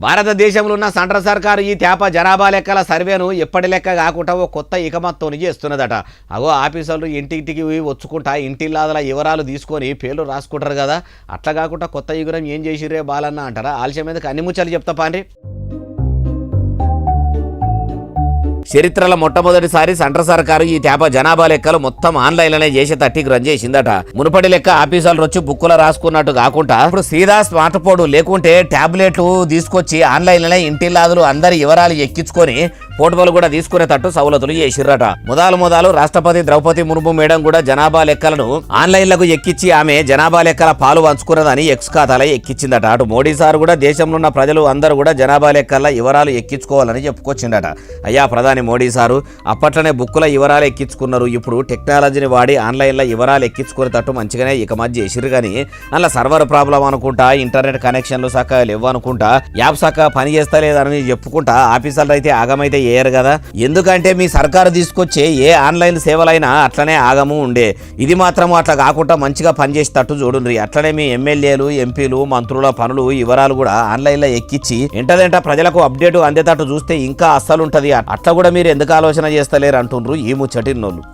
భారతదేశంలో ఉన్న సెంట్రల్ సర్కారు ఈ తేప జనాభా లెక్కల సర్వేను ఎప్పటి లెక్క కాకుండా ఓ కొత్త ఇకమత్తోని చేస్తున్నదట. అగో ఆఫీసర్లు ఇంటింటికి వచ్చుకుంటా ఇంటిల్లాదల వివరాలు తీసుకొని పేర్లు రాసుకుంటారు కదా, అట్లా కాకుండా కొత్త యుగురం ఏం చేసిరే బాలన్న అంటారా? ఆలస్యం మీదకి అన్ని ముచ్చలు చెప్తా పాండ్రి. చరిత్రలో మొట్టమొదటిసారి సెంట్రల్ సర్కారు ఈ తేప జనాభా లెక్కలు మొత్తం ఆన్లైన్లోనే చేసి తట్టికి రన్ చేసిందట. మునుపటి లెక్క ఆఫీసర్లు వచ్చి బుక్కులో రాసుకున్నట్టు కాకుండా ఇప్పుడు సీదా స్మార్ట్ ఫోన్ లేకుంటే టాబ్లెట్లు తీసుకొచ్చి ఆన్లైన్లోనే ఇంటిల్లాదులు అందరి వివరాలు ఎక్కించుకొని ఫోటోలు కూడా తీసుకునేటట్టు సౌలతులు చేసిర్రట. మొదలు రాష్ట్రపతి ద్రౌపది ముర్ము మేడం కూడా జనాభా లెక్కలను ఆన్లైన్లకు ఎక్కించి ఆమె జనాభా లెక్కల పాలు పంచుకున్నదని ఎక్స్ ఖాతాలో ఎక్కించిందట. అటు మోడీ సార్ కూడా దేశంలో ఉన్న ప్రజలు అందరూ కూడా జనాభా లెక్కల వివరాలు ఎక్కించుకోవాలని చెప్పుకొచ్చిందట. అయ్యా ప్రధాని మోడీ సారు అప్పట్లోనే బుక్కుల వివరాలు ఎక్కించుకున్నారు, ఇప్పుడు టెక్నాలజీని వాడి ఆన్లైన్లో వివరాలు ఎక్కించుకునేటట్టు మంచిగానే ఇక మధ్య చేసిరు. కానీ అలా సర్వర్ ప్రాబ్లం అనుకుంటా, ఇంటర్నెట్ కనెక్షన్లు చక్కగా లేవు అనుకుంటా, యాప్ చక్కగా పని చేస్తలేదని చెప్పుకుంటా ఆఫీసర్లు అయితే ఆగమైతే ఏరు కదా. ఎందుకంటే మీ సర్కారు తీసుకొచ్చే ఏ ఆన్లైన్ సేవలైనా అట్లనే ఆగము ఉండే, ఇది మాత్రం అట్లా కాకుండా మంచిగా పనిచేసేటట్టు చూడండి. అట్లనే మీ ఎమ్మెల్యేలు ఎంపీలు మంత్రుల పనులు వివరాలు కూడా ఆన్లైన్లో ఎక్కించి ఎంటదంట ప్రజలకు అప్డేట్ అందేటట్టు చూస్తే ఇంకా అస్సలు ఉంటది. అట్లా కూడా మీరు ఎందుకు ఆలోచన చేస్తలేరు అంటుండ్రు ఈ ముచ్చటిన్నోళ్ళు.